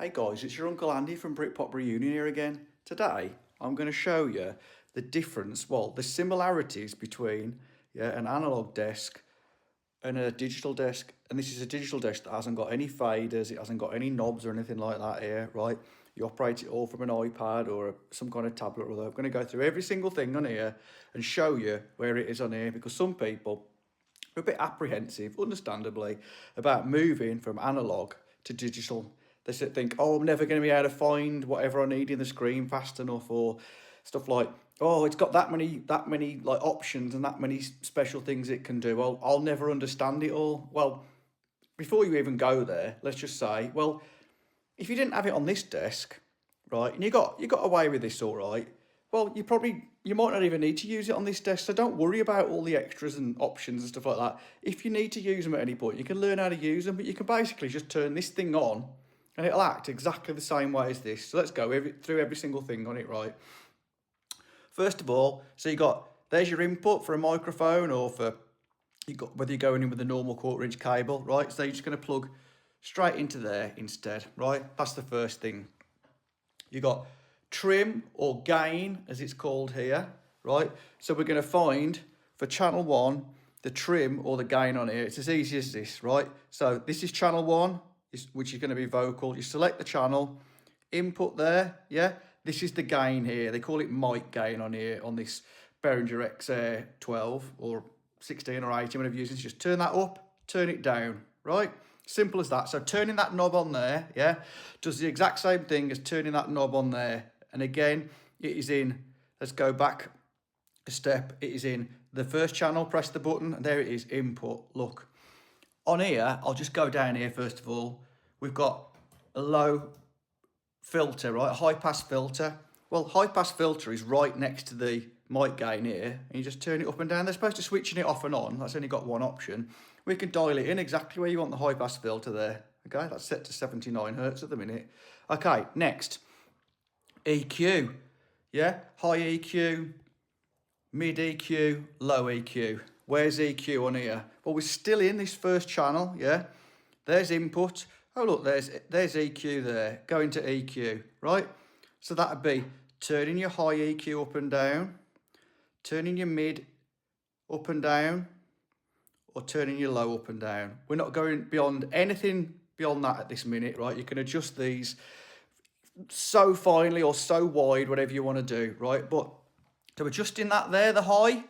Hey guys, it's your Uncle Andy from Britpop Reunion here again. Today, I'm going to show you the difference, well, the similarities between an analog desk and a digital desk. And this is a digital desk that hasn't got any faders, it hasn't got any knobs or anything like that here, right? You operate it all from an iPad or some kind of tablet or other. I'm going to go through every single thing on here and show you where it is on here, because some people are a bit apprehensive, understandably, about moving from analog to digital. They think, oh, I'm never going to be able to find whatever I need in the screen fast enough, or stuff like, oh, it's got that many like options and that many special things it can do. Well, I'll never understand it all. Well, before you even go there, let's just say, well, if you didn't have it on this desk, right, and you got away with this all right, well, you might not even need to use it on this desk. So don't worry about all the extras and options and stuff like that. If you need to use them at any point, you can learn how to use them, but you can basically just turn this thing on and it'll act exactly the same way as this. So let's go through every single thing on it, right? First of all, so there's your input for a microphone, or for whether you're going in with a normal 1/4-inch cable, right? So you're just going to plug straight into there instead, right? That's the first thing. You got trim or gain, as it's called here, right? So we're going to find for channel 1 the trim or the gain on here. It's as easy as this, right? So this is channel 1, which is going to be vocal. You select the channel, input there, yeah? This is the gain here. They call it mic gain on here, on this Behringer XR 12 or 16 or 18, whatever you use. Just turn that up, turn it down, right? Simple as that. So turning that knob on there, yeah, does the exact same thing as turning that knob on there. And again, it is in, let's go back a step. It is in the first channel, press the button, and there it is, input. Look. On here, I'll just go down here first of all. We've got a low filter, right? A high pass filter. Well, high pass filter is right next to the mic gain here, and you just turn it up and down. They're supposed to switching it off and on. That's only got one option. We can dial it in exactly where you want the high pass filter there. Okay, that's set to 79 Hertz at the minute. Okay, next, EQ. Yeah, high EQ, mid EQ, low EQ. Where's EQ on here? Well, we're still in this first channel, yeah? There's input. Oh, look, there's EQ there. Go into EQ, right? So that would be turning your high EQ up and down, turning your mid up and down, or turning your low up and down. We're not going beyond anything beyond that at this minute, right? You can adjust these so finely or so wide, whatever you want to do, right? But so adjusting that there, the high,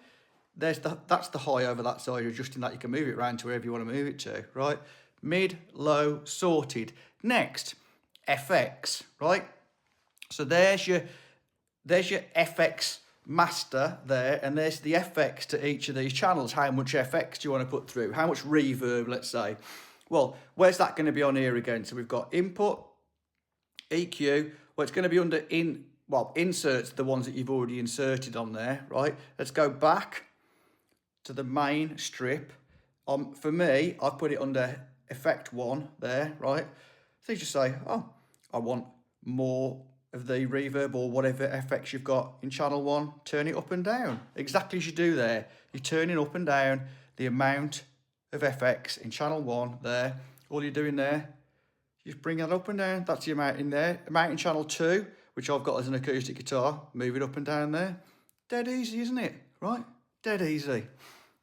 that's the high over that side. You're adjusting that. You can move it around to wherever you want to move it to, right? Mid, low, sorted. Next, FX, right? So there's your FX master there, and there's the FX to each of these channels. How much FX do you want to put through? How much reverb, let's say? Well, where's that going to be on here again? So we've got input, EQ. Well, it's going to be under inserts, the ones that you've already inserted on there, right? Let's go back to the main strip. For me, I've put it under effect 1 there, right? So you just say, oh, I want more of the reverb or whatever effects you've got in channel 1, turn it up and down. Exactly as you do there. You're turning up and down the amount of FX in channel 1 there. All you're doing there, you just bring that up and down. That's the amount in there. Amount in channel 2, which I've got as an acoustic guitar, move it up and down there. Dead easy, isn't it? Right? Dead easy.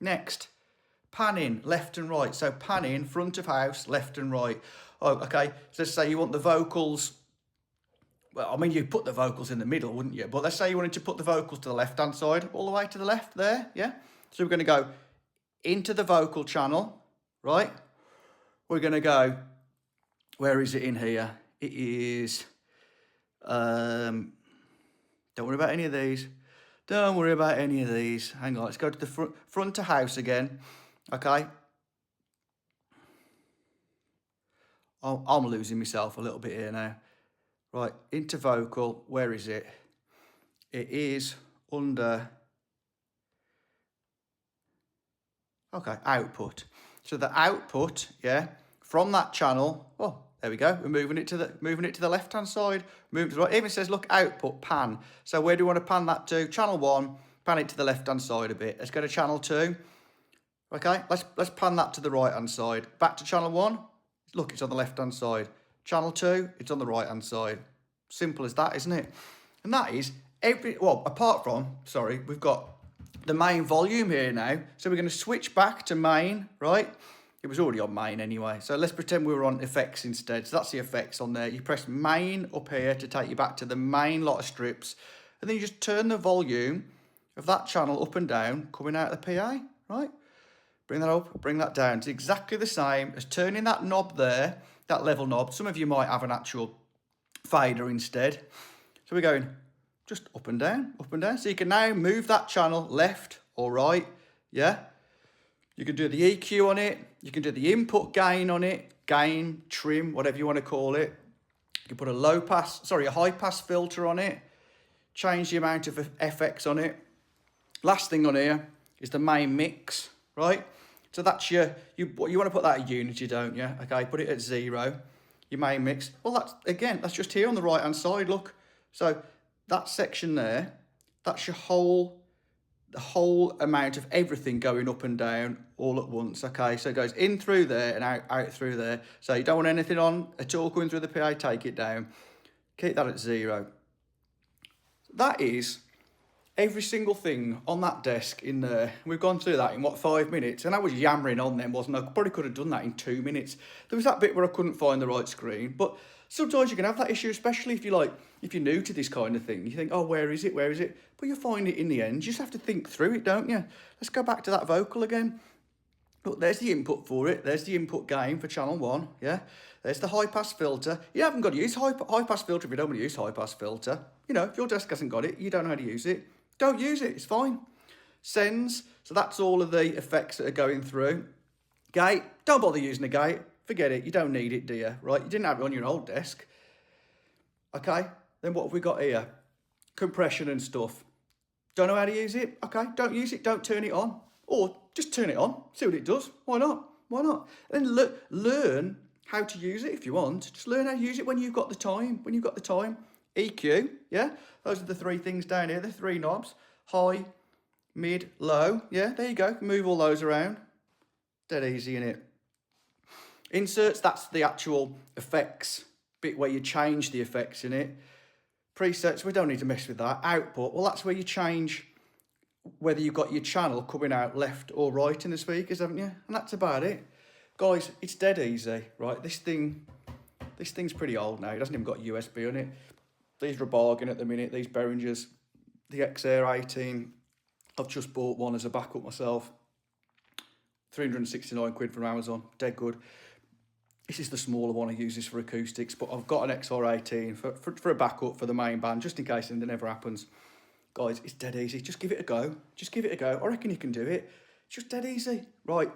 Next, panning left and right. So panning front of house, left and right. Oh, okay. So let's say you want the vocals. Well, I mean, you'd put the vocals in the middle, wouldn't you? But let's say you wanted to put the vocals to the left-hand side, all the way to the left there, yeah? So we're going to go into the vocal channel, right? We're going to go, where is it in here? It is, don't worry about any of these. Don't worry about any of these. Hang on, let's go to the front to house again, okay? I'm losing myself a little bit here now. Right, into vocal, where is it? It is under, okay, output. So the output, yeah, from that channel, oh, there we go. We're moving it to the left-hand side. Moving to the right. It even says, look, output, pan. So where do you want to pan that to? Channel 1, pan it to the left-hand side a bit. Let's go to channel 2. Okay, let's pan that to the right-hand side. Back to channel 1. Look, it's on the left-hand side. Channel 2, it's on the right hand side. Simple as that, isn't it? And that is apart from, sorry, we've got the main volume here now. So we're going to switch back to main, right? It was already on main anyway. So let's pretend we were on effects instead. So that's the effects on there. You press main up here to take you back to the main lot of strips. And then you just turn the volume of that channel up and down coming out of the PA, right? Bring that up, bring that down. It's exactly the same as turning that knob there, that level knob. Some of you might have an actual fader instead. So we're going just up and down, up and down. So you can now move that channel left or right, yeah? You can do the EQ on it. You can do the input gain on it, gain, trim, whatever you want to call it. You can put a high pass filter on it. Change the amount of FX on it. Last thing on here is the main mix, right? So that's you want to put that at unity, don't you? Okay, put it at 0, your main mix. Well, that's just here on the right hand side, look. So that section there, that's the whole amount of everything going up and down all at once. Okay, so it goes in through there and out through there. So you don't want anything on at all going through the PA, take it down. Keep that at 0. That is every single thing on that desk in there. We've gone through that in, 5 minutes? And I was yammering on them, wasn't I? I probably could have done that in 2 minutes. There was that bit where I couldn't find the right screen. But sometimes you can have that issue, especially if you're new to this kind of thing. You think, oh, where is it? Where is it? But you'll find it in the end. You just have to think through it, don't you? Let's go back to that vocal again. Look, there's the input for it. There's the input gain for channel 1, yeah? There's the high-pass filter. You haven't got to use high-pass filter if you don't want to use high-pass filter. You know, if your desk hasn't got it, you don't know how to use it. Don't use it, it's fine. Sends, so that's all of the effects that are going through. Gate, don't bother using a gate. Forget it, you don't need it, do you? Right, you didn't have it on your old desk. Okay, then what have we got here? Compression and stuff. Don't know how to use it? Okay, don't use it, don't turn it on. Or just turn it on, see what it does. Why not? Why not? And then learn how to use it if you want. Just learn how to use it when you've got the time. When you've got the time. EQ, yeah? Those are the 3 things down here, the 3 knobs. High, mid, low. Yeah, there you go. Move all those around. Dead easy, innit? Inserts, that's the actual effects bit where you change the effects in it. Presets, we don't need to mess with that. Output, well, that's where you change whether you've got your channel coming out left or right in the speakers, haven't you? And that's about it. Guys, it's dead easy, right? This thing's pretty old now. It hasn't even got USB on it. These are a bargain at the minute, these Behringers. The XR 18, I've just bought one as a backup myself. 369 quid from Amazon, dead good. This is the smaller one I use this for acoustics, but I've got an XR18 for a backup for the main band, just in case anything ever happens. Guys, it's dead easy, just give it a go. Just give it a go, I reckon you can do it. It's just dead easy. Right,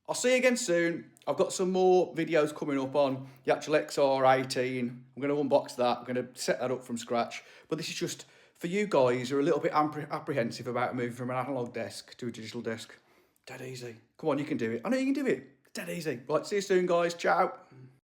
I'll see you again soon. I've got some more videos coming up on the actual XR18. I'm going to unbox that. I'm going to set that up from scratch. But this is just for you guys who are a little bit apprehensive about moving from an analogue desk to a digital desk. Dead easy. Come on, you can do it. I know you can do it. Dead easy. Right, see you soon, guys. Ciao.